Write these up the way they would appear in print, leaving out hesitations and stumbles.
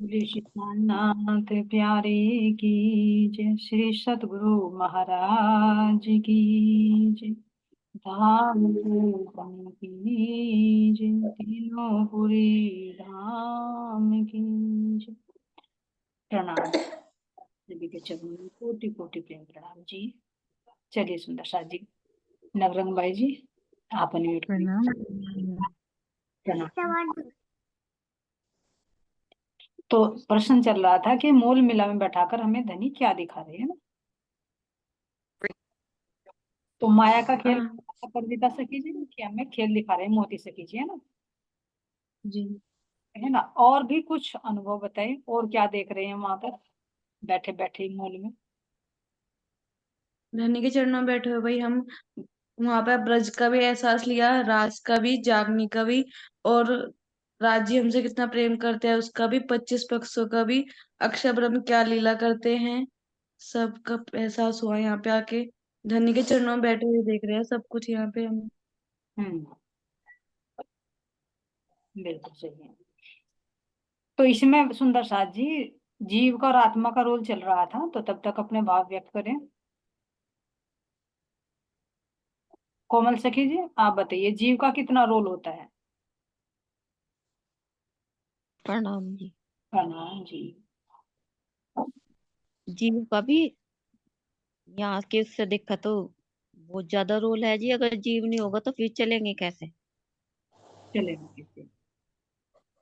विश्वनाथ प्यारे की जय, श्री सतगुरु महाराज की जय, धाम की जय, तीनों पुरी धाम की जय। प्रणाम। सभी के चरणों में कोटि कोटि प्रेम प्रणाम जी। चलिए सुंदर साथ जी, नवरंग भाई जी, आप अनम्यूट करिए। प्रणाम। प्रणाम। तो प्रश्न चल रहा था कि मूल मिला में बैठाकर हमें धनी क्या दिखा रहे हैं ना। तो माया का खेल हाँ परविता सखी जी ने कि हमें खेल दिखा रहे हैं मोती सखी जी, है ना। जी। है ना, और भी कुछ अनुभव बताइए, और क्या देख रहे हैं वहां पर बैठे बैठे मूल में। धनी के चरणों में बैठे हुए भाई हम वहां पे ब्रज का भी एहसास लिया, राज का भी, जागनी का भी, और राजी हमसे कितना प्रेम करते हैं उसका भी, 25 पक्षों का भी, अक्षय ब्रह्म क्या लीला करते हैं सबका एहसास हुआ यहाँ पे आके। धनी के चरणों में बैठे हुए देख रहे हैं सब कुछ यहाँ पे हम। हम्म, बिल्कुल सही है। तो इसमें सुंदर साथ जी, जीव का और आत्मा का रोल चल रहा था, तो तब तक अपने भाव व्यक्त करें। कोमल सखी जी, आप बताइए जीव का कितना रोल होता है। प्रणाम जी। प्रणाम जी। जीव का भी यहाँ के उससे देखा तो बहुत ज्यादा रोल है जी। अगर जीव नहीं होगा तो फिर चलेंगे कैसे। चलेगा कैसे।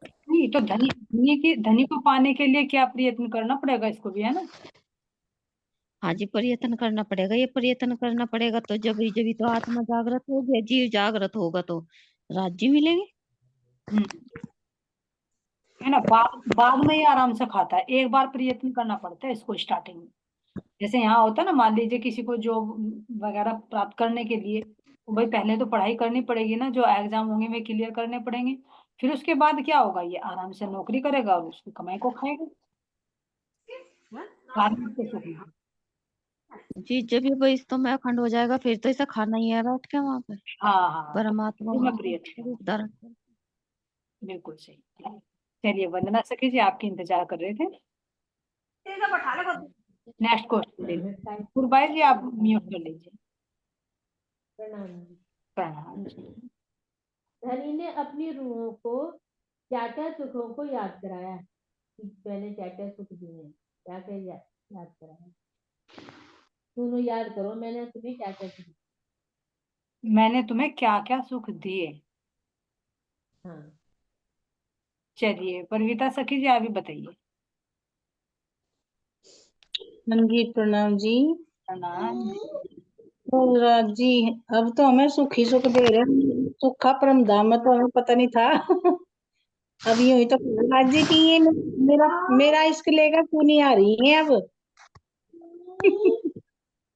नहीं तो धनी को पाने के लिए क्या प्रयत्न करना पड़ेगा, इसको भी है ना। हाँ जी, प्रयत्न करना पड़ेगा, ये प्रयत्न करना पड़ेगा तो जब जब तो आत्मा जागृत होगी, जीव जागृत होगा तो राज्य मिलेंगे। हम्म, है ना। बाद बाद में ही आराम से खाता है, एक बार प्रयत्न करना पड़ता है इसको स्टार्टिंग में। जैसे यहाँ होता है ना, मान लीजिए किसी को जॉब वगैरह प्राप्त करने के लिए, तो भाई पहले तो पढ़ाई करनी पड़ेगी ना, जो एग्जाम होंगे वे क्लियर करने पड़ेंगे। फिर उसके बाद क्या होगा, ये आराम से नौकरी करेगा और उसकी कमाई को खाएगा। बाद में उसको सुख मिलेगा। जी जब ये वही तो मैं अखंड हो जाएगा फिर तो ऐसा खाना ही है बैठ के वहां पे। हाँ हाँ, तो परमात्मा फिर मैं वहां पे प्रयत्न रूप करूँ। धारण कर। बिल्कुल सही। चलिए वंदना सखी जी, आपकी इंतजार कर रहे थे। नेक्स्ट क्वेश्चन ले लीजिए, गुरबाई जी आप म्यूट कर लीजिए। प्रणाम। प्रणाम। धनी ने अपनी रूहों को क्या क्या सुखों को याद कराया कि मैंने क्या क्या सुख दिए हैं, क्या क्या याद कराया। सुनो, याद करो, मैंने तुम्हें क्या क्या सुख दिए। मैंने तुम्हें क्या क्या सुख दिए। हाँ। चलिए परविता सखी जी आप भी बताइए। हाँ जी, प्रणाम जी। प्रणाम। तो राज जी, अब तो हमें सुख ही सुख दे रहे हैं, सुखा परम धाम में तो हमें पता नहीं था। अब यूं ही तो राज जी की ये मेरा मेरा इश्क लेगा क्यों नहीं आ रही है अब।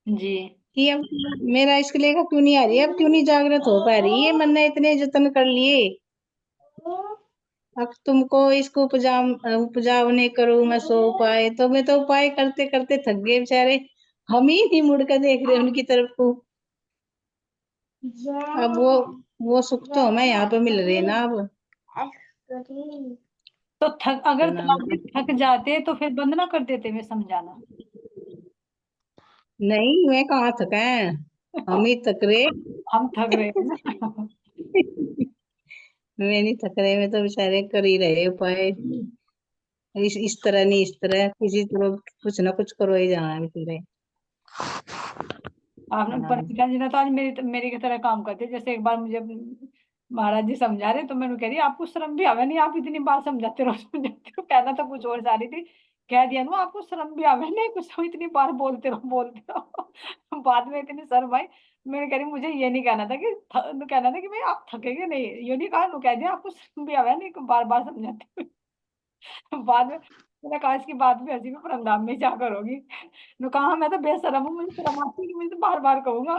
जी। कि अब मेरा इश्क लेगा क्यों नहीं आ रही है, अब क्यों नहीं जागृत हो पा रही है, मन ने इतने जतन कर लिए। अब तुमको इसको उपजावने करूं मैं सो उपाय, तो मैं तो उपाय करते करते थक गए बेचारे। हम ही नहीं मुड़ कर देख रहे उनकी तरफ को। अब वो सुख तो हमें यहाँ पे मिल रहे ना अब। तो अगर प्रणाम। थक जाते तो फिर बंद ना कर देते, मैं समझाना। नहीं, मैं कहाँ थका है, हम ही थक रहे। हम थक रहे हैं ना। मैं नहीं थक रहे, मैं तो बेचारे कर ही रहे उपाय। इस तरह नहीं, इस तरह किसी तरह कुछ ना कुछ करो ही जाना है बेचारे। आपने प्रणाम। परविता जी ने तो आज मेरी की तरह काम करते। जैसे एक बार मुझे महाराज जी समझा रहे, तो मैंने कह रही आपको शर्म भी आवे नहीं, आप इतनी बार समझाते रहो समझाते रहो, कहना तो कुछ और जा रही थी। कह दिया ना आपको शर्म भी आवे नहीं, कुछ तो इतनी बार बोलते रहो। बाद में इतनी शर्म आई। मैंने कह रही मुझे ये नहीं कहना था कि कहना था कि भाई आप थकेंगे नहीं, ये नहीं कहा, कह दिया आपको शर्म भी आवे नहीं, बार बार समझाते हुए। बाद में मैंने कहा इसकी बात भी हंसी में परंदाम में क्या करोगी। ने कहा मैं तो बेशरम हूँ, मुझे शर्म आती है कि मुझे तो बार बार कहूंगा।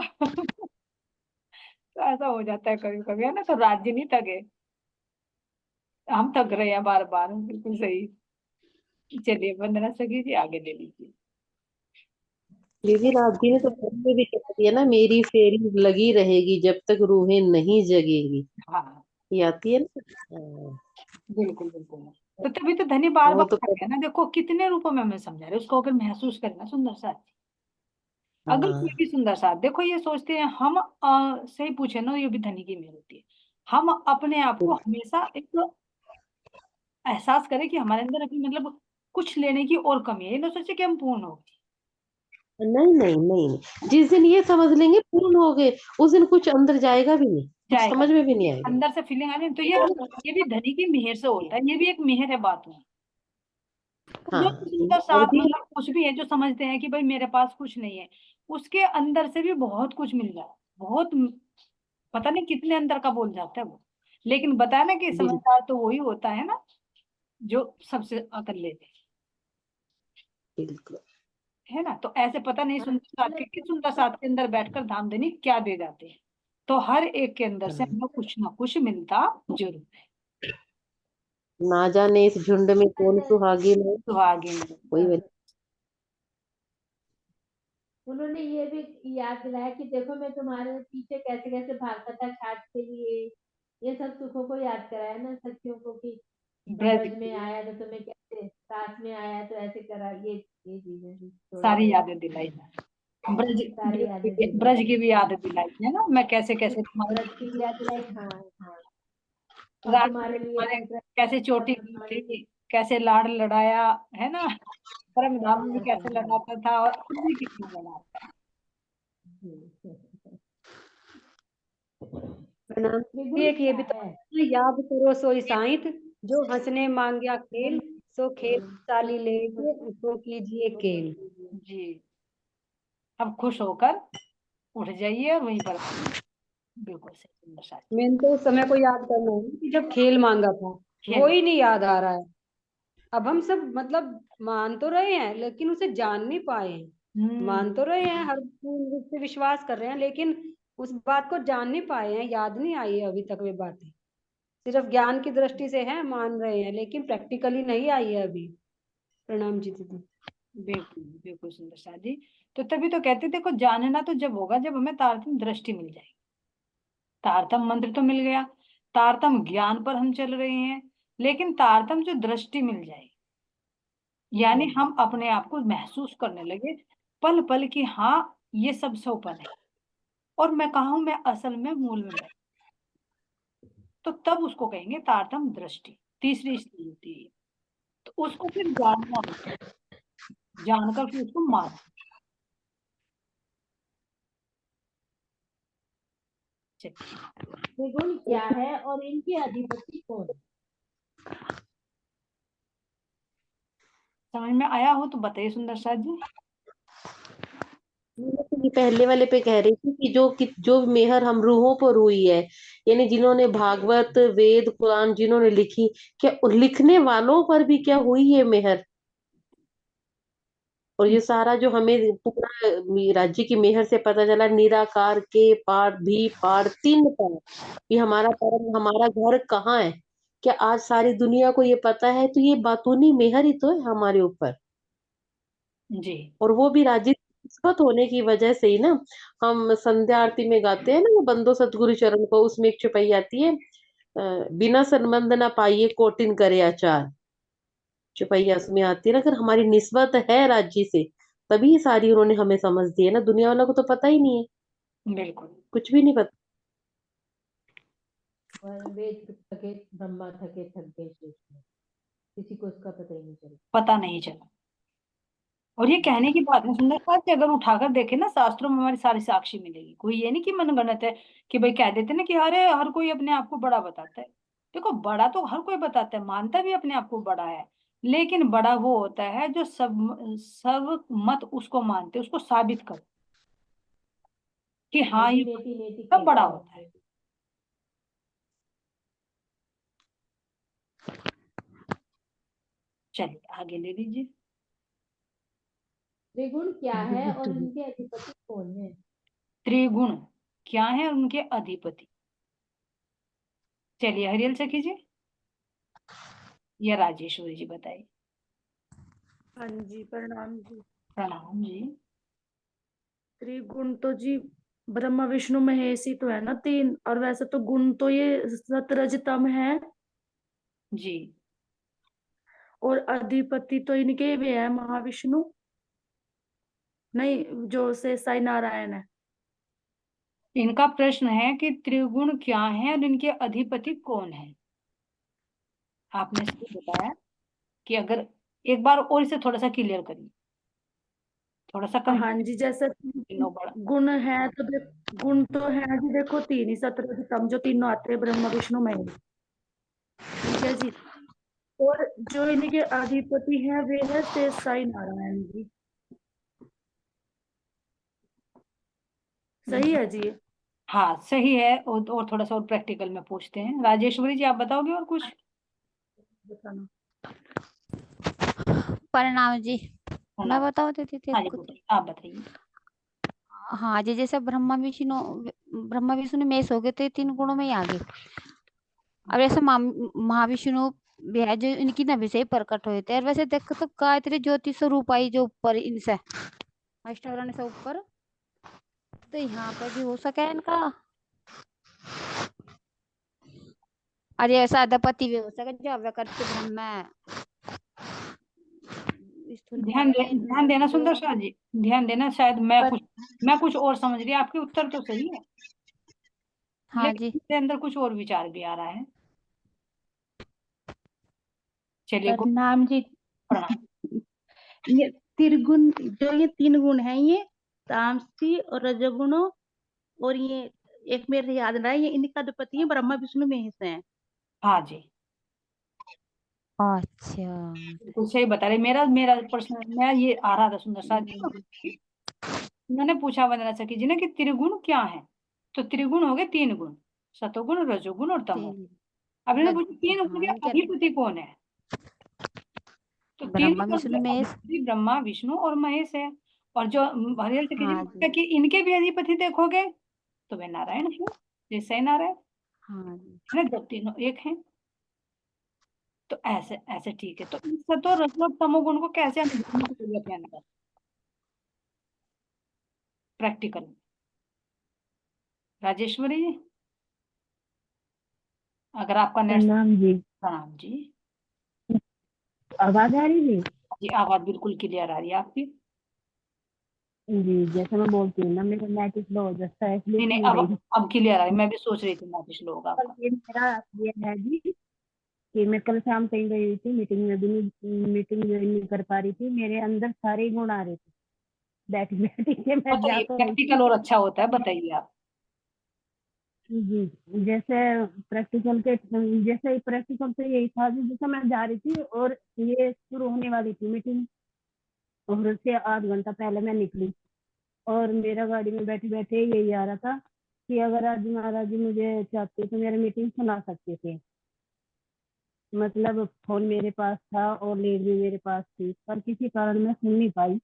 तो ऐसा हो जाता है कभी कभी, है ना। तो राज्य नहीं थके, हम थक रहे हैं बार बार, बिल्कुल सही। चलिए वंदना सखी जी आगे ले लीजिए। दीदी, रात जी ने तो पहले भी कह दिया ना, मेरी फेरी लगी रहेगी जब तक रूहें नहीं जगेगी। हाँ ये आती है ना। हाँ। बिल्कुल बिल्कुल। तो तभी तो धनी बार वो बार तो कह रहे हैं ना, देखो कितने रूपों में हमें समझा रहे हैं, उसको अगर महसूस करें ना सुंदर साथ, अगर हाँ कोई भी सुंदर साथ, देखो ये सोचते हैं हम, सही पूछे ना, ये भी धनी की मेहर होती है। हम अपने आप को हमेशा एक एहसास करें कि हमारे अंदर अभी मतलब कुछ लेने की और कमी है, ये ना सोचे कि हम पूर्ण हो गए। नहीं नहीं नहीं नहीं। जिस दिन ये समझ लेंगे पूर्ण हो गए, उस दिन कुछ अंदर जाएगा भी नहीं, कुछ जाएगा समझ में भी नहीं आएगा। अंदर से फीलिंग आ रही है, तो ये भी धनी की मेहर से होता है, ये भी एक मेहर है बात में। हाँ जो सुंदर और साथ भी मतलब कुछ भी है, जो समझते हैं कि भाई मेरे पास कुछ नहीं है, उसके अंदर से भी बहुत कुछ मिल रहा है, बहुत पता नहीं कितने अंदर का बोल जाता है वो। लेकिन बताया ना कि समझदार तो वही होता है ना जो सबसे अकल लेते बिल्कुल। है ना। तो ऐसे पता नहीं सुंदर साथ के किस सुंदर साथ के अंदर बैठकर धामधनी क्या दे जाते हैं। तो हर एक के अंदर से हाँ। हमें कुछ ना कुछ मिलता जरूर है। ना जाने इस झुंड में कौन सुहागिन है, सुहागिन कोई बता- उन्होंने ये भी याद दिलाया कि देखो मैं तुम्हारे पीछे कैसे कैसे भागता था छाछ के लिए, ये सब सुखों को याद कराया ना सखियों को कि मैं ब्रज ब्रज में आया तो तुम्हें कैसे, साथ में आया तो ऐसे करा, ये चीजें भी थोड़ा सारी बहुत यादें दिलाई ब्रज सारी यादें दिलाई, ब्रज की भी याद दिलाई है ना, मैं कैसे कैसे तुम्हारे ब्रज की भी याद दिलाई। हाँ हाँ। और रात में तुम्हारे लिए तुम्हारे ब्रज कैसे चोटी की थी, कैसे लाड़ लड़ाया है ना, परम धाम में कैसे लड़ाता था, और अब भी कितना लड़ाता प्रणाम। त्रिगुण एक ये क्या भी तो है? है, याद करो सोई साइंत, जो हंसने मांगया खेल, सो खेल चाली लेके उसको कीजिए खेल। है जी। अब खुश होकर उठ जाइए और वहीं पर बिल्कुल सही सुंदर साथी। मैंने तो उस समय को याद करना है कि जब खेल मांगा था, वो खेल ही नहीं याद आ रहा है। अब हम सब मतलब मान तो रहे हैं लेकिन उसे जान नहीं पाए हैं। हम्म मान तो रहे हैं, हर पूर्ण रूप से विश्वास कर रहे हैं, लेकिन उस बात को जान नहीं पाए हैं, याद नहीं आई है अभी तक वे बातें। सिर्फ ज्ञान की दृष्टि से है, मान रहे हैं, लेकिन प्रैक्टिकली नहीं आई है अभी। प्रणाम जी दीदी। बिल्कुल बिल्कुल सुंदर साथी। तो तभी तो कहते देखो, जानना तो जब होगा जब हमें तारतम्य दृष्टि मिल जाएगी। तारतम मंत्र तो मिल गया, तारतम ज्ञान पर हम चल रहे हैं, लेकिन तारतम जो दृष्टि मिल जाए, यानी हम अपने आप को महसूस करने लगे पल पल की, हाँ ये सबसे ऊपर है और मैं कहा हूं, मैं असल में मूल में बैठ, तो तब उसको कहेंगे तारतम दृष्टि। तीसरी स्थिति होती है, तो उसको फिर जानना होता है, जानकर फिर उसको मानना। चलिए, त्रिगुण क्या है और इनके अधिपति कौन? समझ में आया हो तो बताइए सुंदर साथ जी। मैं तो ये पहले वाले पे कह रही थी कि जो मेहर हम रूहों पर हुई है, यानी जिन्होंने भागवत वेद कुरान जिन्होंने लिखी, क्या लिखने वालों पर भी क्या हुई है मेहर। और ये सारा जो हमें पूरा राज्य की मेहर से पता चला, निराकार के पार भी पार तीन पार, ये हमारा परम हमारा घर कहाँ है, क्या आज सारी दुनिया को ये पता है, तो ये बातूनी मेहर ही तो है हमारे ऊपर। जी और वो भी राज्य की किस्मत होने की वजह से ही ना, हम संध्या आरती में गाते हैं ना, वो बंदो सतगुरु चरण को, उसमें एक चौपाई आती है, बिना संबंध ना पाइए कोटिन करे आचार, चौपाई उसमें आती है ना, अगर हमारी निस्बत है राज्य से, तभी ये सारी उन्होंने हमें समझ दी है ना, दुनिया वालों को तो पता ही नहीं है, बिल्कुल कुछ भी नहीं पता। और वेद थके ब्रह्मा थके थक गए शेष में, किसी को उसका पता ही नहीं चला। पता नहीं चला। और ये कहने की बात है सुंदर साथ कि अगर उठाकर देखे ना, शास्त्रों में हमारी सारी साक्षी मिलेगी। कोई ये नहीं कि मनगढ़ंत है, कि भाई कह देते ना कि अरे हर कोई अपने आप को बड़ा बताता है। देखो बड़ा तो हर कोई बताता है, मानता भी अपने आप को बड़ा है, लेकिन बड़ा वो होता है जो सब मत उसको मानते, उसको साबित कर कि हाँ नेति ये नेति नेति सब बड़ा कहते होता है। हैं। चलिए आगे ले लीजिए। त्रिगुण क्या है और इनके अधिपति कौन है? त्रिगुण क्या है और उनके अधिपति। चलिए हरियल से कीजिए या राजेश्वरी जी बताइए। हाँ जी, प्रणाम जी। प्रणाम जी। त्रिगुण तो जी ब्रह्मा विष्णु महेश ही तो है ना तीन, और वैसे तो गुण तो ये सतरज तम है। जी और अधिपति तो इनके भी है महाविष्णु, नहीं जो शेषाई नारायण है। इनका प्रश्न है कि त्रिगुण क्या है और इनके अधिपति कौन है। आपने सही बताया कि अगर एक बार और इसे थोड़ा सा क्लियर करिए, थोड़ा सा हाँ जी, जैसे तीनों बड़ा। गुण है तो गुण तो है जी, देखो तीन ही, सतरजतम जो तीनों आते हैं, ब्रह्मा विष्णु महेश, ठीक है जी। और जो इनके अधिपति है वे है शेषाई नारायण जी। सही है जी। हाँ सही है। और थोड़ा सा और प्रैक्टिकल में पूछते हैं। राजेश्वरी जी आप बताओगे और कुछ? बताना। प्रणाम जी। हाँ मैं बता देती थी हाँ जी कुछ। बताइए, आप बताइए। हाँ जी, जैसे ब्रह्मा विष्णु मेष हो गए तो ये तीन गुणों में ही आ गए। अब जैसे महाविष्णु भी है जो इनकी नभि से ही प्रकट हुए थे। और वैसे देखो तो गायत्री ज्योति स्वरूप आई जो ऊपर इनसे अष्टावरण से ऊपर, तो यहाँ पे भी हो सके इनका। और ये ऐसा अधिपति भी हो सके जो अव्यक्त ब्रह्म है। स्थूल ध्यान देना जो सुंदर शाह जी, ध्यान देना। शायद मैं कुछ और समझ रही, आपके उत्तर तो सही है हाँ लेकिन जी। मेरे अंदर कुछ और विचार भी आ रहा है। चलिए प्रणाम जी। प्रणाम। ये त्रिगुण, जो ये तीन गुण हैं, ये तामसी और रजोगुणों, और ये एक मेरे याद रहा है, ये इनका अधिपति है ब्रह्मा विष्णु महेश है। हाँ जी अच्छा। बिल्कुल सही बता रहे। मेरा मेरा प्रश्न मैं ये आ रहा था सुंदर शाह जी, मैंने पूछा वंदना सखी जी ने कि त्रिगुण क्या है। तो त्रिगुण हो गए तीन गुण, सतोगुण रजोगुण और तमोगुण। तीन। अब इन्होंने पूछा तीन गुण हाँ, के इनके अधिपति कौन है। तो ब्रह्मा तीनों गुण के विष्णु महेश। अधिपति ब्रह्मा विष्णु और महेश है। और जो हरिहर सखी जी ने हाँ पूछा जी। कि इनके भी अधिपति देखोगे तो वे नारायण है, जैसे नारायण हाँ जी। है ना, जब तीनों एक हैं। तो ऐसे ऐसे ठीक है। तो इस सतो रजो और तमोगुण को कैसे हमें ढूंढने की जरूरत है ना, प्रैक्टिकल। राजेश्वरी जी अगर आपका नेट। प्रणाम जी। प्रणाम जी। आवाज आ रही जी? जी आवाज बिल्कुल क्लियर आ रही है आपकी। जी, जैसे मैं बोलती हूँ ना, मेरा नेट स्लो हो जाता है, इसलिए नहीं नहीं सुन रही हूँ। अब क्लियर आ रही। मैं भी सोच रही थी मैथिली लोग कल आपका। ये मेरा ये है जी, कि मैं कल शाम कहीं गई हुई थी मीटिंग में, भी मीटिंग ज्वाइन नहीं कर पा रही थी, मेरे अंदर सारे ही गुण आ रहे थे। बैठी बैठी के मैं जा बताइए, तो रही थी। प्रैक्टिकल और अच्छा होता है, बताइए आप। जी, जैसे प्रैक्टिकल के, जैसे प्रैक्टिकल तो यही था जी, जैसे मैं जा रही थी और ये शुरू होने वाली थी मीटिंग, और उससे आध घंटा पहले मैं निकली, और मेरा गाड़ी में बैठे बैठे यही आ रहा था कि अगर आज महाराज जी मुझे चाहते तो मेरा मीटिंग सुना सकते थे। मतलब फोन मेरे पास था और लीड भी मेरे पास थी, पर किसी कारण मैं सुन नहीं पाई।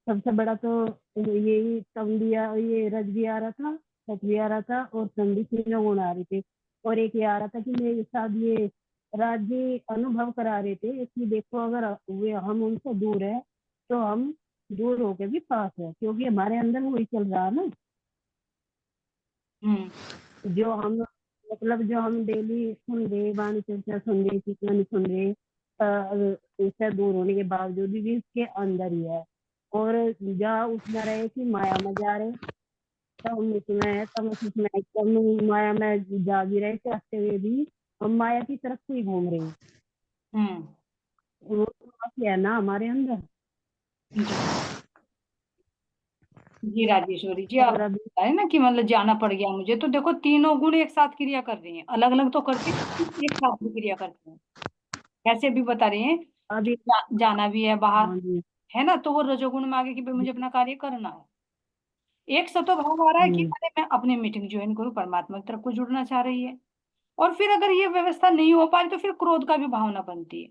सबसे बड़ा तो यही तम भी ये रज भी आ रहा था, सच भी आ रहा था, और तम भी, तीनों गुण आ रहे थे। और एक ये आ रहा था कि मेरे साथ ये राज्य अनुभव करा रहे थे कि देखो, अगर वे हम उनसे दूर है तो हम दूर होकर भी पास है, क्योंकि हमारे अंदर वही चल रहा है ना, जो हम, मतलब जो हम डेली सुन रहे, वाणी चर्चा सुन रहे, कीर्तन सुन रहे, उससे दूर होने के बावजूद भी उसके अंदर ही है। और जा उसमें रहे कि माया में जा रहे, तब उसमें है, तब उसमें है, तब माया में जा भी रहे, चाहते हुए भी हम माया की तरफ से ही घूम रहे हैं। हम्म वो तो है ना हमारे अंदर। जी जी राजेश्वरी जी, आप और अभी बताए ना कि मतलब जाना पड़ गया मुझे। तो देखो तीनों गुण एक साथ क्रिया कर रही हैं, अलग अलग तो करती हैं, एक साथ भी क्रिया करते हैं। कैसे भी बता रहे हैं कि अभी जाना भी है बाहर, हाँ जी। है ना, तो वो रजोगुण में आगे कि भाई मुझे अपना कार्य करना है। एक सतो भाव आ रहा है कि हम्म, अरे मैं अपनी मीटिंग ज्वाइन करूं, परमात्मा की तरफ को जुड़ना चाह रही है। और फिर अगर ये व्यवस्था नहीं हो पाई तो फिर क्रोध का भी भावना बनती है।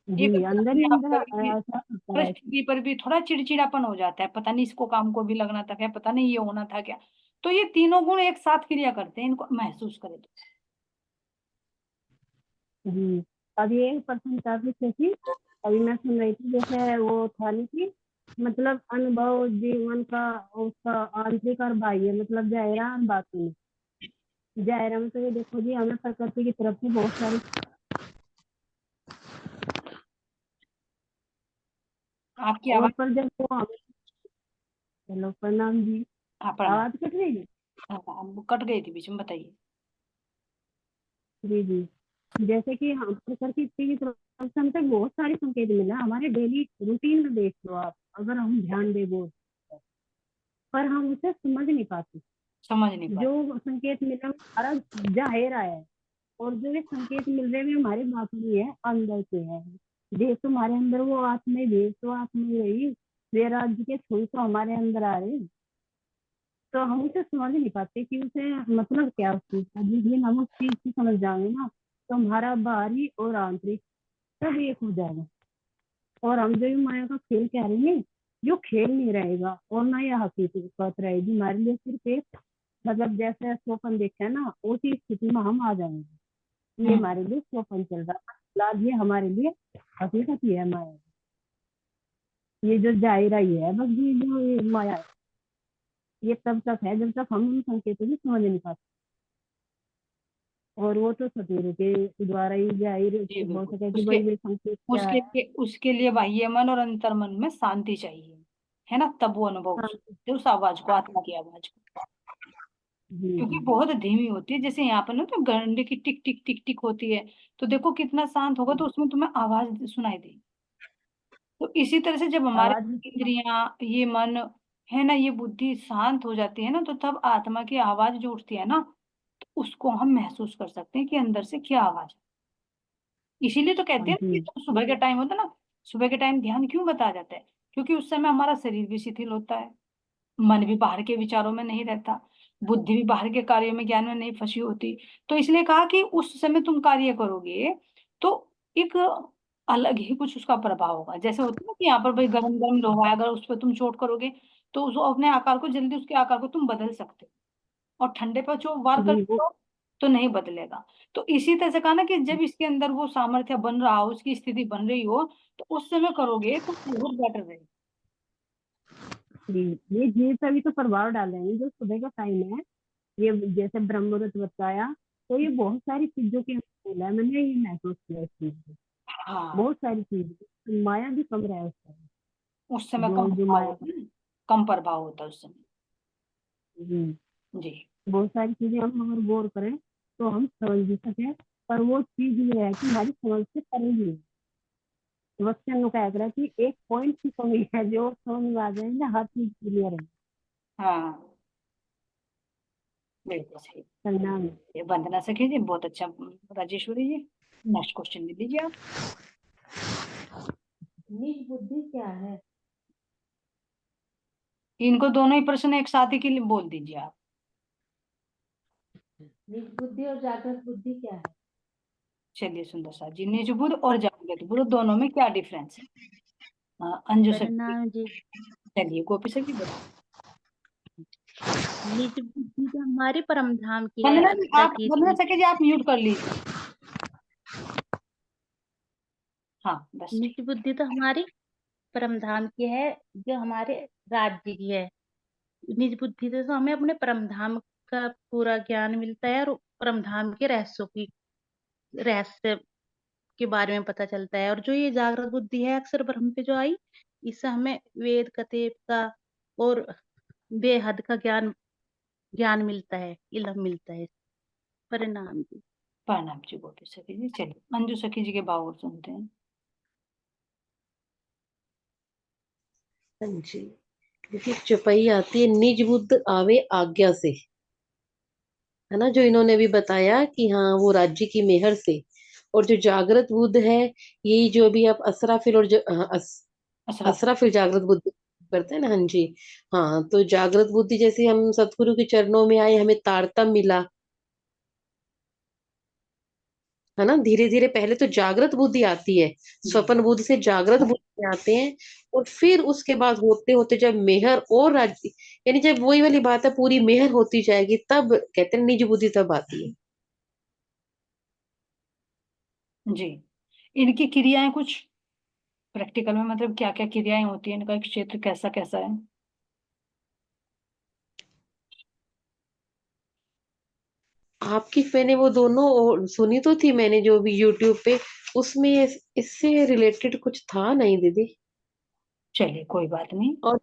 ये जी, कभी अंदर अपने ही आप अंदर कभी ऐसा होता है। परिस्थिति पर भी थोड़ा चिड़चिड़ापन हो जाता है, पता नहीं इसको काम को भी लगना था क्या, पता नहीं ये होना था क्या। तो ये तीनों गुण एक साथ क्रिया करते हैं, इनको महसूस करें तो। जी, अभी एक पर्सन टॉपिक से थी, अभी मैं सुन रही थी, जैसे वो था नहीं कि मतलब अनुभव जीवन का, उसका आंतरिक और बाह्य, मतलब दायरा और बाकी दायरा में, तो ये देखो जी, हमें प्रकृति की तरफ से बहुत सारी आपकी और आवाज। पर जब वो हेलो प्रणाम जी, हाँ प्रणाम। आवाज कट रही है? हाँ, वो कट गई थी बीच में, बताइए। जी जी, जैसे कि हम प्रकृति की तरफ से हमसे बहुत सारे संकेत मिले हैं। हमारे डेली रूटीन में देख लो आप, अगर हम ध्यान दें वो, पर हम उसे समझ नहीं पाते। समझ नहीं पाते। जो संकेत मिला वो हमारा जाहिर है, और जो ये संकेत मिल रहे हैं हमारे बाकी है, अंदर से है। देख तुम्हारे अंदर वो आत्मा, देख तो आत्मा रही, वे राज्य के थ्रू तो हमारे अंदर आ रहे, तो हम उसे समझ नहीं पाते कि उसे मतलब क्या उस चीज का। जिस दिन हम उस चीज को समझ जाएंगे ना, तो हमारा बाहरी और आंतरिक सब एक हो जाएगा। और हम जो ये माया का खेल कह रहे हैं, जो खेल नहीं रहेगा और ना ये हकीकत रहेगी हमारे लिए, सिर्फ एक मतलब जैसे स्वप्न देखा है ना, उसी स्थिति में हम आ जाएंगे। ये हमारे लिए स्वप्न चल रहा है, फिलहाल ये हमारे लिए हकीकत ही है माया। ये जो जाहिरा ही है बस, ये जो ये माया है, ये तब तक है जब तक हम उन संकेतों को समझ नहीं पाते। और वो तो सतगुरु के द्वारा ही जाहिर जी हो बिल्कुल। सके कि उसके भाई ये संकेत क्या उसके है। लिए उसके लिए बाह्य मन और अंतर मन में शांति चाहिए, है ना, तब वो अनुभव हो हाँ सकते हैं उस आवाज को, आत्मा की आवाज को। जी क्योंकि जी बहुत धीमी होती है, जैसे यहाँ पर ना तो घंटे की टिक टिक टिक टिक होती है, तो देखो कितना शांत होगा तो उसमें तुम्हें आवाज सुनाई देगी। तो इसी तरह से जब हमारे आवाज भी। इंद्रियां, ये मन है ना, ये बुद्धि शांत हो जाती है ना, तो तब आत्मा की आवाज जो उठती है ना, तो उसको हम महसूस कर सकते हैं कि अंदर से क्या आवाज है। इसीलिए तो हाँ कहते हैं ना कि जी जब सुबह के टाइम होता है ना, सुबह के टाइम ध्यान क्यों बताया जाता है? क्योंकि उस समय हमारा शरीर भी शिथिल होता है, मन भी बाहर के विचारों में नहीं रहता, बुद्धि भी बाहर के कार्यों में, ज्ञान में नहीं फंसी होती। तो इसलिए कहा कि उस समय तुम कार्य करोगे तो एक अलग ही कुछ उसका प्रभाव होगा। जैसे होता है ना कि यहाँ पर भाई गरम गरम लोहा है, अगर उस पर तुम चोट करोगे तो उस अपने आकार को जल्दी, उसके आकार को तुम बदल सकते हो, और ठंडे पर जो वार जी करते वो हो तो नहीं बदलेगा। तो इसी तरह से कहा ना कि जब इसके अंदर वो सामर्थ्य बन रहा हो, उसकी स्थिति बन रही हो, तो उस समय करोगे तो बहुत बेटर रहेगा। जी, ये जीव पे भी तो प्रभाव डालेंगे। जो सुबह का टाइम है, ये जैसे ब्रह्म मुहूर्त बताया, तो ये बहुत सारी चीजों के अनुकूल है। मैंने ये महसूस किया इस चीज को। हाँ, बहुत सारी चीजें, माया भी कम रहा है उस टाइम। उस समय जो कम जो प्रभाव माया का। होता है, कम प्रभाव होता है उस समय। जी, जी। बहुत सारी चीजें हम अगर गौर करें तो हम समझ भी सके, पर वो चीज ये है कि हमारी समझ से परे ही है। क्वेश्चन का है कि एक पॉइंट की कमी है, जो समझ में आ जाएंगे हर चीज क्लियर है। हाँ बिल्कुल सही। परिणाम ये वंदना सखी जी, बहुत अच्छा। राजेश्वरी जी, नेक्स्ट क्वेश्चन ले लीजिए आप। निज बुद्धि क्या है? इनको दोनों ही प्रश्न एक साथ ही के लिए बोल दीजिए आप। निज बुद्धि और जागृत बुद्धि क्या है? चलिए सुंदर सा जी, निज बुद्ध और जागृत बुद्ध दोनों में क्या डिफरेंस है? अंजू सखी। परिणाम जी। चलिए गोपी सखी बोलो। निज बुद्धि तो हमारी परम धाम की है, वंदना जी अविद्या आप, की वंदना थी। सखी जी आप म्यूट कर लीजिए। हाँ बस ठीक। निज बुद्धि तो हमारी परम धाम की है, जो हमारे राज्य की है। निज बुद्धि से तो हमें अपने परम धाम का पूरा ज्ञान मिलता है, और परम धाम के रहस्य के बारे में पता चलता है। और जो ये जागृत बुद्धि है अक्षर ब्रह्म पे जो आई, इससे हमें वेद कथेव का और बेहद का ज्ञान ज्ञान मिलता है, इल्म मिलता है। परिणाम जी। प्रणाम जी गोपी सखी जी। चलिए अंजू सखी जी के भाव और सुनते हैं। हाँ जी, क्योंकि चौपाई आती है, निज बुद्ध आवे आज्ञा से, है ना, जो इन्होंने भी बताया कि हाँ वो राज्य की मेहर से। और जो जागृत बुद्ध है, यही जो अभी आप असराफिल और अशरफ। असराफिल जागृत बुद्धि करते हैं ना, हाँ जी। हाँ, तो जागृत बुद्धि जैसे हम सतगुरु के चरणों में आए, हमें तारतम्य मिला, है ना। धीरे धीरे पहले तो जागृत बुद्धि आती है, जी। स्वप्न बुद्धि से जागृत बुद्धि में आते हैं, और फिर उसके बाद होते होते जब मेहर और राज्य, यानी जब वही वाली बात है, पूरी मेहर होती जाएगी, तब कहते हैं निज बुद्धि तब आती है। जी। इनकी क्रियाएं कुछ प्रैक्टिकल में, मतलब क्या क्या क्रियाएं होती है, इनका एक क्षेत्र कैसा कैसा है? आपकी मैंने वो दोनों सुनी तो थी मैंने, जो भी यूट्यूब पे, उसमें इससे रिलेटेड कुछ था नहीं दीदी। चलिए कोई बात नहीं। और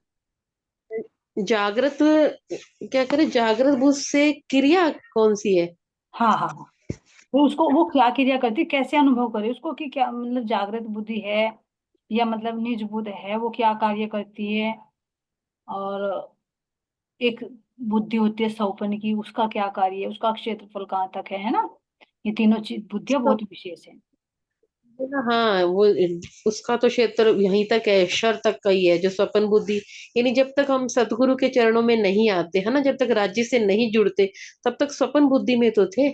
जागृत क्या करे, जागृत बुद्ध से क्रिया कौन सी है? हाँ हाँ हाँ, वो उसको वो क्या क्रिया करती है, कैसे अनुभव करे उसको, कि क्या मतलब जागृत बुद्धि है या मतलब निज बुद्ध है, वो क्या कार्य करती है, और एक बुद्धि होती है सौपन की, उसका क्या कार्य है, उसका क्षेत्रफल कहाँ तक है ना। ये तीनों चीज बुद्धियां बहुत विशेष है। हाँ, वो उसका तो क्षेत्र यहीं तक है, शर तक का ही है, जो स्वपन बुद्धि। यानी जब तक हम सदगुरु के चरणों में नहीं आते है ना, जब तक राज्य से नहीं जुड़ते, तब तक स्वपन बुद्धि में तो थे।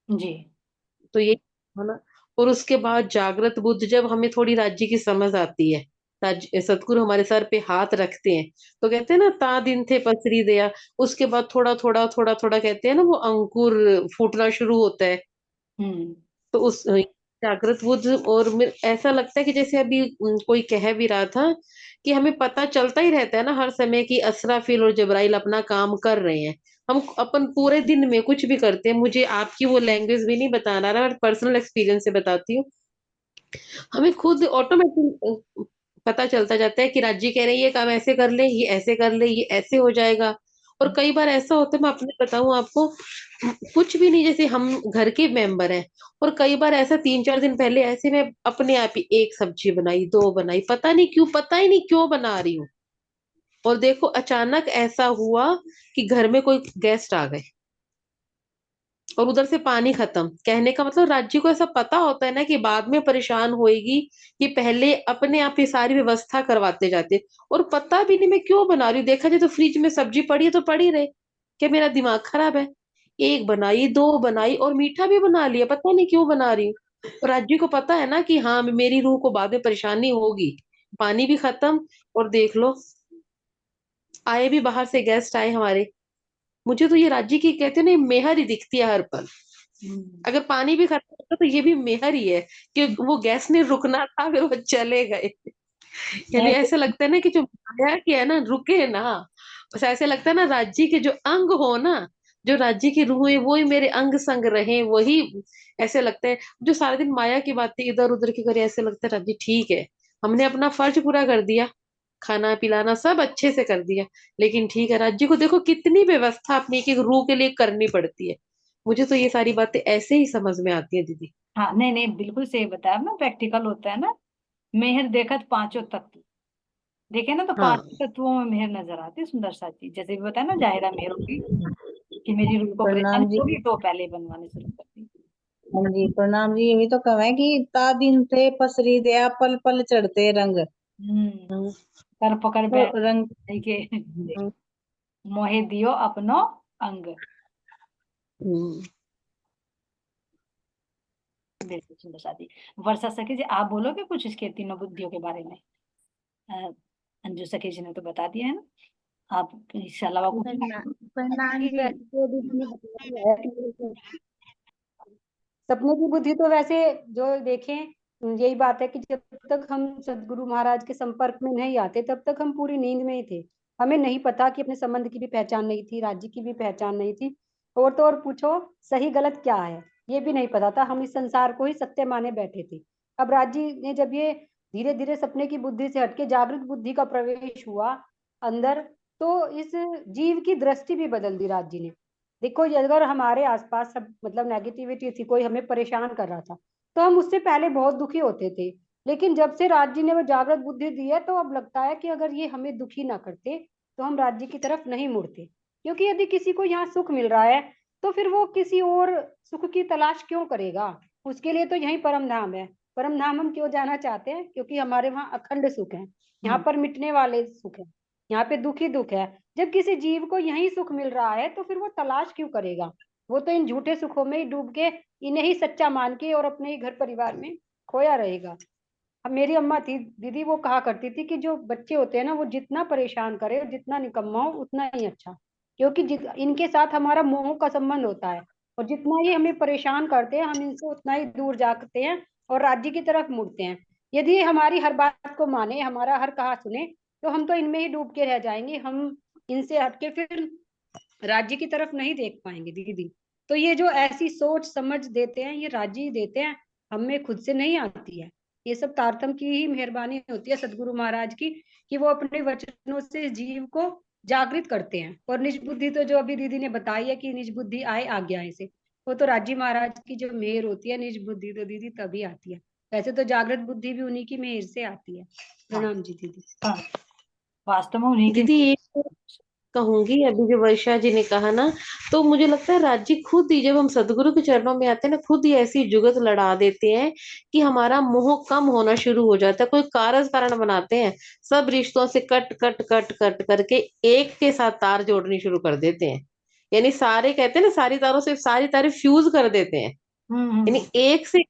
जी। तो ये है ना। और उसके बाद जागृत बुद्ध, जब हमें थोड़ी राज्य की समझ आती है, सतगुरु हमारे सर पे हाथ रखते हैं, तो कहते हैं ना, ता दिन थे पसरी दया। उसके बाद थोड़ा थोड़ा थोड़ा थोड़ा कहते हैं ना, वो अंकुर फूटना शुरू होता है। हम्म। तो उस जागृत बुद्ध, और ऐसा लगता है कि जैसे अभी कोई कह भी रहा था कि हमें पता चलता ही रहता है ना हर समय कि असराफिल और जबराइल अपना काम कर रहे हैं। हम अपन पूरे दिन में कुछ भी करते हैं, मुझे आपकी वो लैंग्वेज भी नहीं बताना रहा, पर्सनल एक्सपीरियंस से बताती हूँ। हमें खुद ऑटोमेटिक पता चलता जाता है कि राज्य कह रहे हैं ये काम ऐसे कर ले, ये ऐसे कर ले, ये ऐसे हो जाएगा। और कई बार ऐसा होता है, मैं अपने बताऊं आपको, कुछ भी नहीं, जैसे हम घर के मेंबर हैं, और कई बार ऐसा 3-4 दिन पहले ऐसे मैं अपने आप ही एक सब्जी बनाई, दो बनाई, पता ही नहीं क्यों बना रही हूँ। और देखो अचानक ऐसा हुआ कि घर में कोई गेस्ट आ गए, और उधर से पानी खत्म। कहने का मतलब राज्य को ऐसा पता होता है ना कि बाद में परेशान होएगी, कि पहले अपने आप ही सारी व्यवस्था करवाते जाते। और पता भी नहीं मैं क्यों बना रही हूँ, देखा जाए तो फ्रिज में सब्जी पड़ी है तो पड़ी रहे, क्या मेरा दिमाग खराब है? एक बनाई, दो बनाई, और मीठा भी बना लिया, पता नहीं क्यों बना रही हूँ। और राज्य को पता है ना कि हाँ मेरी रूह को बाद में परेशानी होगी। पानी भी खत्म, और देख लो आए भी बाहर से गेस्ट आए हमारे। मुझे तो ये राज्य की कहते हैं ना, ये मेहर ही दिखती है हर पल। अगर पानी भी खत्म होता तो ये भी मेहर ही है कि वो गैस ने रुकना था, फिर वो चले गए। यानी ऐसे ऐसे लगता है ना कि जो माया की है ना, रुके ना। बस ऐसे लगता है ना, राज्य के जो अंग हो ना, जो राज्य की रूह है, वो ही मेरे अंग संग रहे, वही। ऐसे लगता है जो सारा दिन माया की बातें इधर उधर की करे, ऐसे लगता है राज्य ठीक है, हमने अपना फर्ज पूरा कर दिया, खाना पिलाना सब अच्छे से कर दिया, लेकिन ठीक है, राज्य को देखो कितनी व्यवस्था अपनी एक एक रूह के लिए करनी पड़ती है। मुझे तो ये सारी बातें ऐसे ही समझ में आती है दीदी। हाँ, नहीं नहीं, बिल्कुल सही बताया ना, प्रैक्टिकल होता है ना। मेहर देखत पांचों तत्व, देखे ना तो हाँ। पांचों तत्वों में मेहर नजर आती है, सुंदर सा चीज, जैसे भी बताया ना, जाहिरा मेहर होगी कि मेरी रूह को परेशानी प्रणाम जी। होगी तो पहले ही बनवाने शुरू कर दी। हाँ जी, प्रणाम जी। यही तो कहें कि ता दिन थे पसरी दया, पल पल चढ़ते रंग। हम्म। हम्म। कर पकड़ तो बैठ रंग। के मोहे दियो अपनो अंग। हम्म। बिल्कुल सुंदर शादी। वर्षा सखी जी, आप बोलोगे कुछ इसके तीनों बुद्धियों के बारे में? अ, अंजू सखी जी ने तो बता दिया है ना, आप इसके अलावा कुछ? प्रणाम जी। वैसे तो अभी मैंने बताया है कि सपने की बुद्धि तो वैसे जो देखें, यही बात है कि जब तक हम सदगुरु महाराज के संपर्क में नहीं आते तब तक हम पूरी नींद में ही थे। हमें नहीं पता कि अपने संबंध की भी पहचान नहीं थी, राज्य की भी पहचान नहीं थी, और तो और पूछो सही गलत क्या है ये भी नहीं पता था। हम इस संसार को ही सत्य माने बैठे थे। अब राज्य ने जब ये धीरे धीरे सपने की बुद्धि से हटके जागृत बुद्धि का प्रवेश हुआ अंदर, तो इस जीव की दृष्टि भी बदल दी राज्य ने। देखो, ये अगर हमारे आसपास सब मतलब नेगेटिविटी थी, कोई हमें परेशान कर रहा था, तो हम उससे पहले बहुत दुखी होते थे। लेकिन जब से राज्य ने वो जागृत बुद्धि दी है, तो अब लगता है कि अगर ये हमें दुखी ना करते तो हम राज्य की तरफ नहीं मुड़ते। क्योंकि यदि किसी को यहाँ सुख मिल रहा है तो फिर वो किसी और सुख की तलाश क्यों करेगा? उसके लिए तो यही परम धाम है। परम धाम हम क्यों जाना चाहते हैं? क्योंकि हमारे वहाँ अखंड सुख है, यहाँ पर मिटने वाले सुख है, यहाँ पे दुख ही दुख है। जब किसी जीव को यही सुख मिल रहा है तो फिर वो तलाश क्यों करेगा? वो तो इन झूठे सुखों में ही डूब के इन्हें ही सच्चा मान के और अपने ही घर परिवार में खोया रहेगा। अब मेरी अम्मा थी दीदी, वो कहा करती थी कि जो बच्चे होते हैं ना, वो जितना परेशान करे और जितना निकम्मा हो उतना ही अच्छा। क्योंकि इनके साथ हमारा मोह का संबंध होता है, और जितना ये हमें परेशान करते हैं हम इनसे उतना ही दूर जाते हैं और राज्य की तरफ मुड़ते हैं। यदि ये हमारी हर बात को माने, हमारा हर कहा सुने, तो हम तो इनमें ही डूब के रह जाएंगे। हम इनसे हटके फिर राज्य की तरफ नहीं देख पाएंगे दीदी। तो ये जो ऐसी सोच समझ देते हैं, ये राज्य ही देते हैं, हमें खुद से नहीं आती है। ये सब तारतम की ही मेहरबानी होती है सदगुरु महाराज की, कि वो अपने वचनों से जीव को जागृत करते हैं। और निज बुद्धि तो जो अभी दीदी ने बताई है कि निज बुद्धि आए आज्ञा से, वो तो राजी महाराज की जो मेहर होती है, निज बुद्धि तो दीदी तभी आती है। वैसे तो जागृत बुद्धि भी उन्हीं की मेहर से आती है। प्रणाम जी दीदी। हाँ, वास्तव में उन्हीं की दीदी एक कहूंगी, अभी जो वर्षा जी ने कहा ना, तो मुझे लगता है राज्य खुद ही जब हम सदगुरु के चरणों में आते हैं ना, खुद ही ऐसी जुगत लड़ा देते हैं कि हमारा मोह कम होना शुरू हो जाता है। कोई कारज कारण बनाते हैं, सब रिश्तों से कट कट कट कट करके एक के साथ तार जोड़नी शुरू कर देते हैं। यानी सारे कहते हैं ना, सारी तारों से सारी तारें फ्यूज कर देते हैं, यानी एक से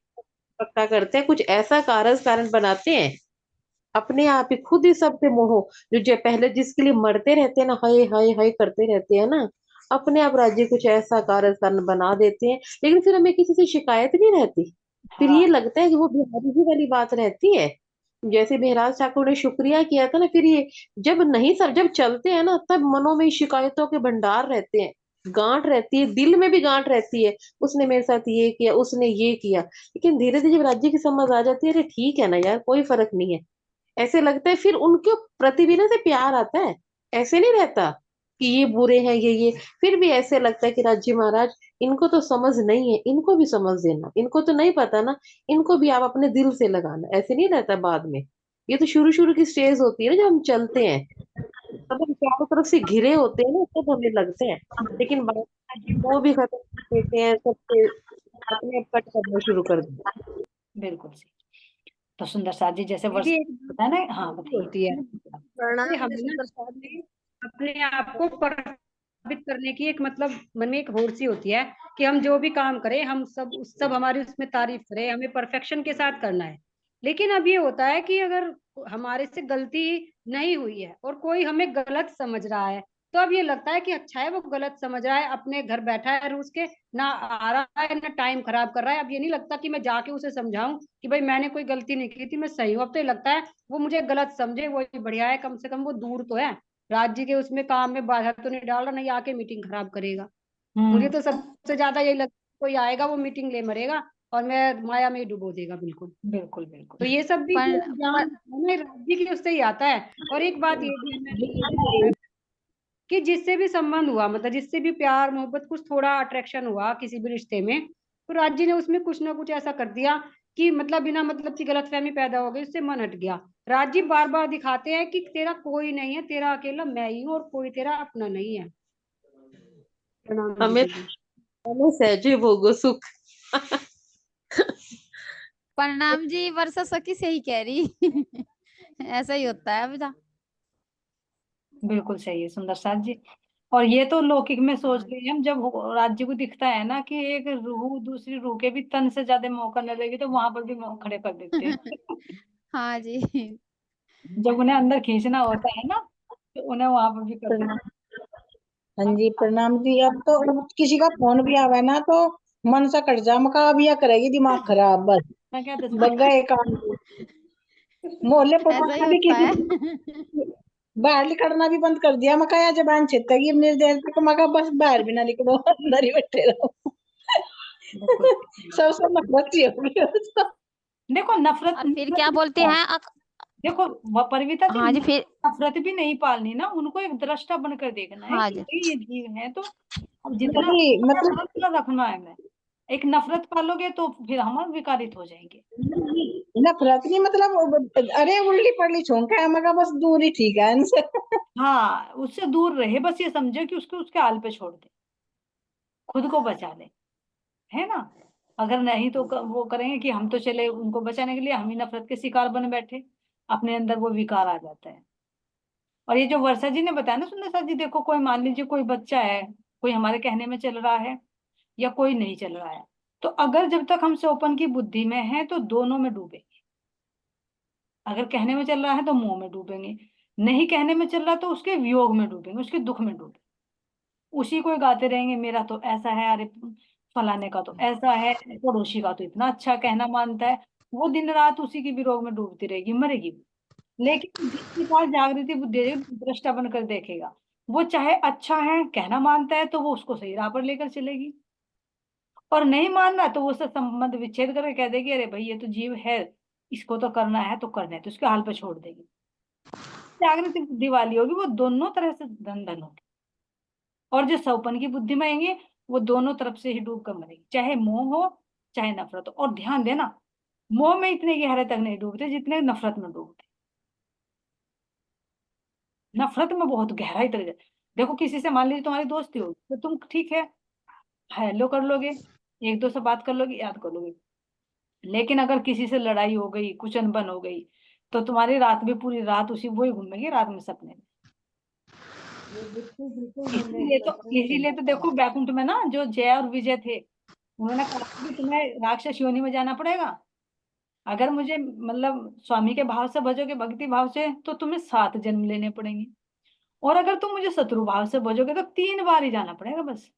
पक्का करते हैं, कुछ ऐसा कारज कारण बनाते हैं अपने आप ही, खुद ही सबसे मोह, जो पहले जिसके लिए मरते रहते हैं ना, हाय हाय हाय करते रहते हैं ना, अपने आप राज्य कुछ ऐसा कार्य कारण बना देते हैं। लेकिन फिर हमें किसी से शिकायत नहीं रहती, फिर हाँ ये लगता है कि वो बिहारी जी वाली बात रहती है। जैसे महाराज ठाकुर ने शुक्रिया किया था ना, फिर ये जब नहीं सर, जब चलते हैं ना, तब मनों में शिकायतों के भंडार रहते हैं, गांठ रहती है, दिल में भी गांठ रहती है, उसने मेरे साथ ये किया, उसने ये किया। लेकिन धीरे धीरे जब राज्य की समझ आ जाती है, अरे ठीक है ना यार, कोई फर्क नहीं है, ऐसे लगता है, फिर उनके प्रति भी ना से प्यार आता है। ऐसे नहीं रहता कि ये बुरे हैं ये, फिर भी ऐसे लगता है कि राज्य महाराज, इनको तो समझ नहीं है, इनको भी समझ देना, इनको तो नहीं पता ना, इनको भी आप अपने दिल से लगाना। ऐसे नहीं रहता बाद में, ये तो शुरू शुरू की स्टेज होती है ना, जब हम चलते हैं, तब हम चारों तरफ से घिरे होते हैं ना, तब हमें लगते हैं। लेकिन बाद में वो भी खत्म कर देते हैं, सबसे अपने आप कट करना शुरू कर देते हैं। बिल्कुल सही। तो सुंदर साथ जी जैसे वर्ष दीदी एक बताया ना, हाँ बात बताइए। होती है कि प्रणाम हमें ना सुंदर साहब जी। अपने आप को प्रभावित करने की एक मतलब मन में एक होड़ सी होती है कि हम जो भी काम करें, हम सब हमारी उसमें तारीफ करें, हमें परफेक्शन के साथ करना है। लेकिन अब ये होता है कि अगर हमारे से गलती नहीं हुई है और कोई हमें गलत समझ रहा है, तो अब ये लगता है कि अच्छा है वो गलत समझ रहा है, अपने घर बैठा है रूस के, ना आ रहा है ना टाइम खराब कर रहा है। अब ये नहीं लगता कि मैं जाके उसे समझाऊं कि भाई मैंने कोई गलती नहीं की थी, मैं सही हूँ। अब तो ये लगता है वो मुझे गलत समझे, वही बढ़िया है, कम से कम वो दूर तो है, राज्य के उसमें काम में बाधा तो नहीं डाल रहा, नहीं आके मीटिंग खराब करेगा। मुझे तो सबसे ज्यादा यही लगता है, कोई आएगा वो मीटिंग ले मरेगा और मैं माया में ही डुबो देगा बिल्कुल। बिल्कुल बिल्कुल। तो ये सब भी पर, ज्ञान हमें राज्य की उससे ही आता है। और एक बात ये भी मैंने ये भी देखा है कि जिससे भी संबंध हुआ, मतलब जिससे भी प्यार मोहब्बत कुछ थोड़ा अट्रैक्शन हुआ किसी भी रिश्ते में, तो राज्य ने उसमें कुछ ना कुछ ऐसा कर दिया कि मतलब बिना मतलब की गलतफहमी पैदा हो गई, उससे मन हट गया। राज्य बार बार दिखाते हैं कि तेरा कोई नहीं है, तेरा अकेला मैं ही हूँ और कोई तेरा अपना नहीं है। प्रणाम जी हमें दीदी। हमें सहजे भोगो सुख। प्रणाम जी, वर्षा सखी सही कह रही। ऐसा ही होता है बेटा। बिल्कुल सही है सुंदर साथ जी। और ये तो लौकिक में सोच हाँ रहे हैं हम, जब राज्य को दिखता है ना कि एक रूह दूसरी रूह के भी तन से ज्यादा मौका न लगे, तो वहां पर भी मुंह खड़े कर देते हैं। हाँ जी। जब उन्हें अंदर खींचना होता है ना, तो उन्हें वहां पर भी कर देते प्रणाम। हाँ जी प्रणाम जी। अब किसी का फोन भी आवे ना, तो मन सा कट जा, मका अब यह करेगी दिमाग खराब, बस हैं। मैं क्या बग गए काम। मोहल्ले ऐसा ही पड़ोस भी होता किसी है। बाहर निकलना भी बंद कर दिया, मका या जबान छिदती अब निर्देश तक, मका बस बाहर भी ना निकलो, अंदर ही बैठे रहो। बिल्कुल। सबसे नफरत सी हो गई उसको। देखो नफरत और फिर नफरत क्या भी बोलते नहीं हैं देखो परिविता जी, हाँ जी फिर। नफरत भी नहीं पालनी ना, उनको एक दृष्टा बनकर देखना है हाँ कि जी। भाई ये जीव है, तो अब जितना नहीं मतलब उतना रखना है। मैं एक नफरत पालोगे तो फिर हम विकारित हो जाएंगे। नफरत नहीं मतलब, अरे उल्टी पड़ली छोंका है, मका बस दूर ही ठीक है इनसे। हाँ, उससे दूर रहे, बस ये समझे कि उसके उसके हाल पे छोड़ दे, खुद को बचा ले, है ना। अगर नहीं तो वो करेंगे कि हम तो चले उनको बचाने के लिए, हम ही नफरत के शिकार बन बैठे, अपने अंदर वो विकार आ जाता है। और ये जो वर्षा जी ने बताया ना सुंदर साथ जी, देखो कोई मान लीजिए कोई बच्चा है, कोई हमारे कहने में चल रहा है या कोई नहीं चल रहा है, तो अगर जब तक हम सोपन की बुद्धि में है तो दोनों में डूबेंगे। अगर कहने में चल रहा है तो मुंह में डूबेंगे, नहीं कहने में चल रहा तो उसके वियोग में डूबेंगे, उसके दुख में डूबेंगे, उसी को गाते रहेंगे, मेरा तो ऐसा है, अरे फलाने का तो ऐसा है, पड़ोसी का तो इतना अच्छा कहना मानता है। वो दिन रात उसी की विरोध में डूबती रहेगी, मरेगी वो। लेकिन जिसके पास जागृति बुद्धि है, दृष्टा बनकर देखेगा, वो चाहे अच्छा है कहना मानता है तो वो उसको सही राह पर लेकर चलेगी, और नहीं मान रहा तो वो उससे संबंध विच्छेद करके कह देगी, अरे भाई ये तो जीव है, इसको तो करना है तो करना है, तो उसके हाल पे छोड़ देगी। जागृति बुद्धि वाली होगी वो दोनों तरह से धन धन होगी, और जो सौपन की बुद्धि में आएंगे वो दोनों तरफ से ही डूब कर मरेगी, चाहे मोह हो चाहे नफरत हो। और ध्यान देना, मोह में इतने गहरे तक नहीं डूबते जितने नफरत में डूबते। नफरत में बहुत गहराई तक जाते। देखो किसी से मान लीजिए तुम्हारी दोस्ती हो तो तुम ठीक है हेलो कर लोगे, एक दो से बात कर लोगे, याद कर लोगे। लेकिन अगर किसी से लड़ाई हो गई, कुछ अनबन हो गई, तो तुम्हारी रात भी पूरी रात उसी वही घूमेगी रात में सपने में। ये बिल्कुल बिल्कुल इसीलिए तो 100% सही इसीलिए तो बताया। देखो बैकुंठ में ना जो जय और विजय थे, उन्होंने कहा कि तुम्हें राक्षस योनि में जाना पड़ेगा। अगर मुझे मतलब स्वामी के भाव से भजोगे, भक्ति भाव से, तो तुम्हें 7 जन्म लेने पड़ेंगे। और अगर तुम मुझे शत्रु भाव से भजोगे तो 3 बार ही जाना पड़ेगा बस।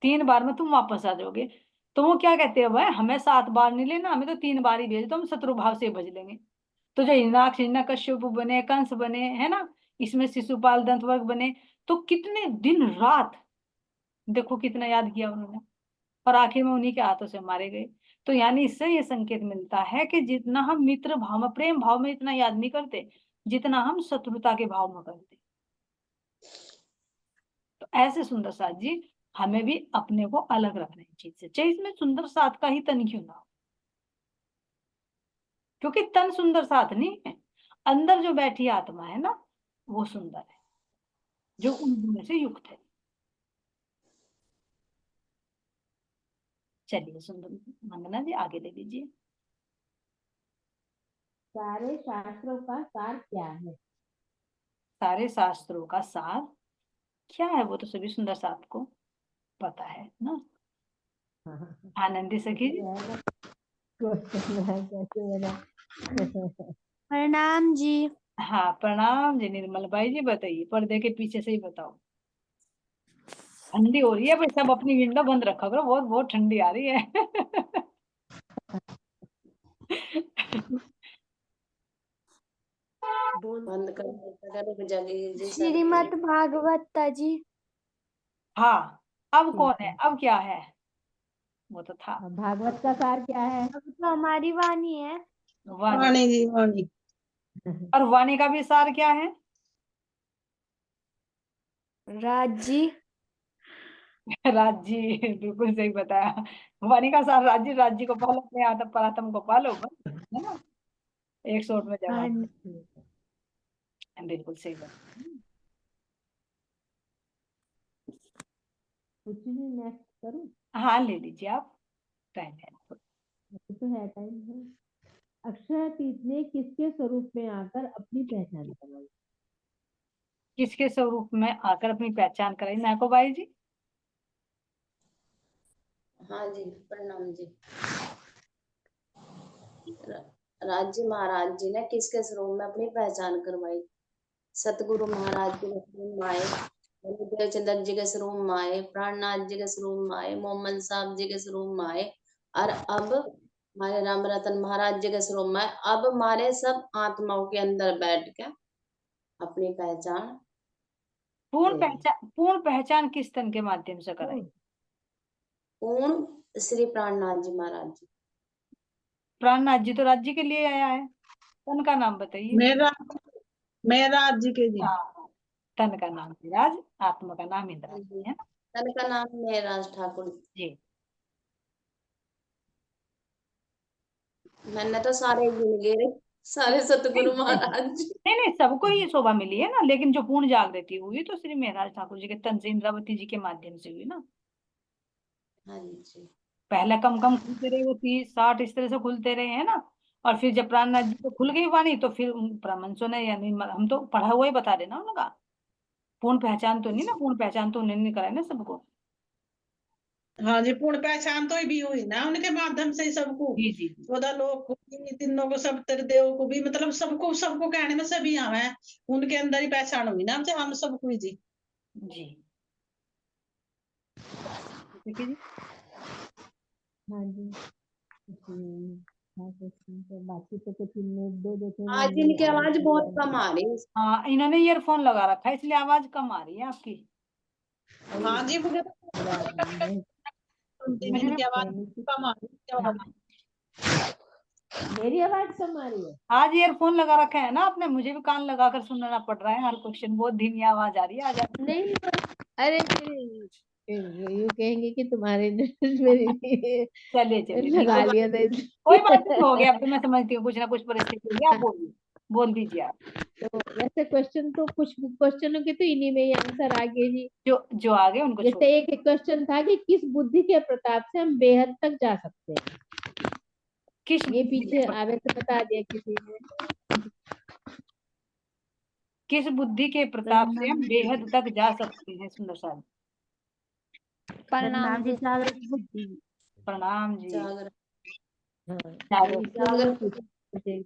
3 बार में तुम वापस आ जाओगे। तो वो क्या कहते हैं, भाई हमें 7 बार नहीं लेना, हमें तो 3 बार ही भेज दो, हम शत्रु भाव से भज लेंगे। तो जो हिरण्यकश्यप बने, कंस बने, है ना, इसमें शिशुपाल दंतवक्र बने, तो कितने दिन रात देखो कितना याद किया उन्होंने, और आखिर में उन्हीं के हाथों से मारे गए। तो यानी इससे ये संकेत मिलता है कि जितना हम मित्र भाव में, प्रेम भाव में इतना याद नहीं करते जितना हम शत्रुता के भाव में करते। तो ऐसे सुंदर साथ जी हमें भी अपने को अलग रखना है चीज से, चाहे इसमें सुंदर साथ का ही तन क्यों ना हो, क्योंकि तन सुंदर साथ नहीं है, अंदर जो बैठी आत्मा है ना वो सुंदर है, जो उन गुणों से युक्त है। चलिए सुंदर मंगना जी आगे ले लीजिए। सारे शास्त्रों का सार क्या है? सारे शास्त्रों का सार क्या है वो तो सभी सुंदर साथ को पता है ना। आनंदी सखी जी। प्रणाम जी। हाँ प्रणाम जी निर्मल भाई जी, बताइए पर्दे के पीछे से ही बताओ। ठंडी हो रही है भाई, सब अपनी विंडो बंद रखा करो, बहुत बहुत ठंडी आ रही है। बंद कर जगह जी श्रीमद् भागवत जी। हाँ अब कौन है, अब क्या है, वो तो था। भागवत का सार क्या है? अब तो हमारी वाणी है। वाणी। वाणी जी वाणी। और वाणी का भी सार क्या है? राज्य। राज्य, बिल्कुल सही बताया। वाणी का सार राज्य, राज्य को पालो अपने आत्म पर आत्म को पालो बस, है ना, एक शॉट में हाँ, जवाब। बिल्कुल सही बात। कुछ नहीं, नेक्स्ट करूं? हाँ ले लीजिए आप, टाइम है तो है टाइम है। अक्षरातीत ने किसके स्वरूप में आकर अपनी पहचान कराई? किसके स्वरूप में आकर अपनी पहचान कराई, नाको बाई जी। हाँ जी प्रणाम जी। राज्य महाराज जी ने किसके स्वरूप में अपनी पहचान करवाई? सतगुरु महाराज जी के स्वरूप में आए, देव चंद्र जी के स्वरूप में आए, प्राणनाथ जी के स्वरूप में आए, मोहम्मद साहब जी के स्वरूप में आए, और अब हमारे राम रतन महाराज जी के स्वरूप में आए। अब हमारे सब आत्माओं के अंदर बैठ के अपनी पहचान पूर्ण पहचान किस तन के माध्यम से कराई? पूर्ण श्री प्राणनाथ जी महाराज जी। प्राणनाथ जी तो राज्य के लिए आया है, तन का नाम बताइए। मेरा राज्य के जी। हाँ, तन का नाम विराज, आत्मा का नाम इंद्राज है ना तन का नाम मेहराज ठाकुर जी। मैंने तो सारे गिन गए, सारे सतगुरु महाराज जी। नहीं नहीं सबको ही शोभा मिली है ना, लेकिन जो पूर्ण जागृति हुई तो श्री मेहराज ठाकुर जी के तन से, इंद्रावती जी के माध्यम से हुई ना। हाँ जी। पहले कम कम खुलते रहे, वो 30-60 इस तरह से खुलते रहे है ना। और फिर जब प्राणनाथ जी को खुल गई वाणी तो फिर ब्राह्मणों ने, यानी हम तो पढ़ा हुआ ही बता रहे ना उनका, पूर्ण पहचान तो नहीं ना, पूर्ण पहचान तो उन्होंने नहीं कराई ना सबको। हाँ जी पूर्ण पहचान तो भी हुई ना उनके माध्यम से ही सबको, जी जी 14 लोग को भी, तीनों को, सब त्रिदेव को भी, मतलब सबको, सबको कहने में सभी यहाँ है, उनके अंदर ही पहचान हुई ना हमसे, हम सबको ही जी। जी ठीक है जी। हाँ जी। बाकी तो कुछ दो दो थे आज इनकी आवाज बहुत कम आ रही है। हाँ इन्होंने ईयरफोन लगा रखा है इसलिए आवाज कम आ रही है आपकी। हाँ जी मुझे सुनती नहीं, इनकी आवाज कम आ रही है। मेरी आवाज कम आ रही है? आज ईयरफोन लगा रखा है ना आपने, मुझे भी कान लगाकर सुनना पड़ रहा है हर क्वेश्चन, बहुत धीमी आवाज आ रही है आज आपकी। नहीं, अरे फिर यूं कहेंगे कि तुम्हारे ने मेरी चलिए चलिए, नहीं लगा कोई बात लिया था नहीं, कोई बात नहीं, हो गया, अब तो मैं समझती हूँ कुछ ना कुछ परिस्थिति होगी, आप बोलिए, बोल दीजिए आप। तो वैसे क्वेश्चन तो कुछ क्वेश्चनों के तो इन्हीं में ही आंसर आ गए जी। जो आगे उनको छोड़। जैसे एक क्वेश्चन था कि किस बुद्धि के प्रताप से हम बेहद तक जा सकते हैं, किस ये बुद्धि पीछे के- आवे तो बता दिया किसी ने। किस बुद्धि के प्रताप से हम बेहद तक जा सकते हैं, सुंदर साहब। प्रणाम जी। जागृत बुद्धि। प्रणाम जी। जागृत। हाँ, जागृत, जागृत बुद्धि।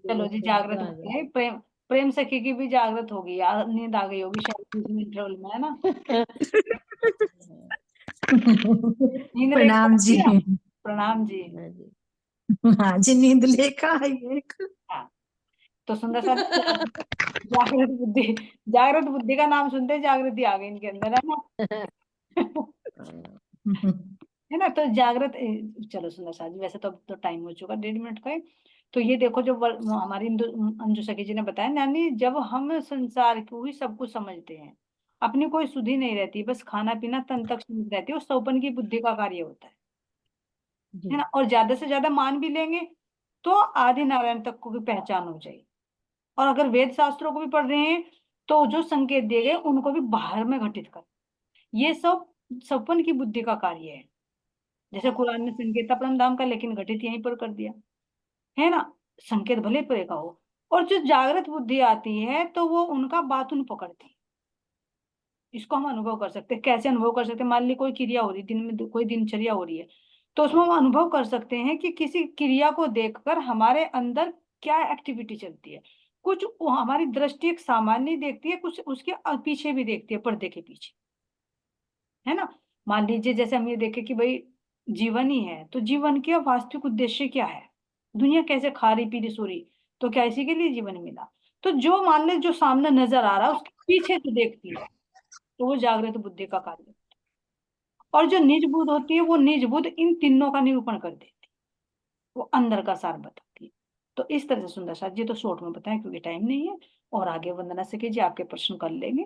चलो जी, जागृत बुद्धि है। प्रेम प्रेम सखी की भी जागृत होगी, नींद आ गई होगी शायद इंटरवल में, है ना। नींद लेकर प्रणाम जी। आती है? प्रणाम जी। हाँ जी। हाँ जी, नींद लेकर आई एक। हाँ, तो सुंदर साहब, जागृत बुद्धि, जागृत बुद्धि का नाम सुनते ही जागृति आ गई इनके अंदर, है ना। है ना, तो जागृत चलो सुंदर साहब जी, वैसे तो अब तो टाइम हो चुका 1.5 मिनट का है। तो ये देखो, जो हमारी अंजू सखी जी ने बताया, यानी जब हम संसार को ही सब कुछ समझते हैं, अपनी कोई सुधि नहीं रहती, बस खाना पीना तन तक सीमित रहती है, वो सौपन की बुद्धि का कार्य होता है ना। और ज्यादा से ज्यादा मान भी लेंगे तो आदि नारायण तक को भी पहचान हो जाएगी। और अगर वेद शास्त्रों को भी पढ़ रहे हैं तो जो संकेत दिए गए उनको भी बाहर में घटित कर, ये सब सपन की बुद्धि का कार्य है। जैसे कुरान में संकेत था परमधाम का, लेकिन घटित यहीं पर कर दिया, है ना। संकेत भले परे का हो, और जो जागृत बुद्धि आती है तो वो उनका बातुन पकड़ती है। इसको हम अनुभव कर सकते हैं। कैसे अनुभव कर सकते हैं? मान ली कोई क्रिया हो रही, दिन में कोई दिनचर्या हो रही है, तो उसमें हम अनुभव कर सकते हैं कि किसी क्रिया को देखकर हमारे अंदर क्या एक्टिविटी चलती है। कुछ वो हमारी दृष्टि एक सामान्य देखती है, कुछ उसके पीछे भी देखती है, पर्दे के पीछे, है ना। मान लीजिए जैसे हम ये देखें कि भाई जीवन ही है, तो जीवन का वास्तविक उद्देश्य क्या है? दुनिया कैसे खा रही पी रही सो रही, तो क्या इसी के लिए जीवन मिला? तो जो मान ले जो सामने नजर आ रहा है उसके पीछे जो देखती है, तो वो जागृत बुद्धि का कार्य है। और जो निज बुद्ध होती है, वो निज बुद्ध इन तीनों का निरूपण कर देती है, वो अंदर का सार बताती है। तो इस तरह से सुंदर साथ जी तो शॉर्ट में बताएं, क्योंकि टाइम नहीं है, और आगे वंदना से कीजिए, आपके प्रश्न कर लेंगे।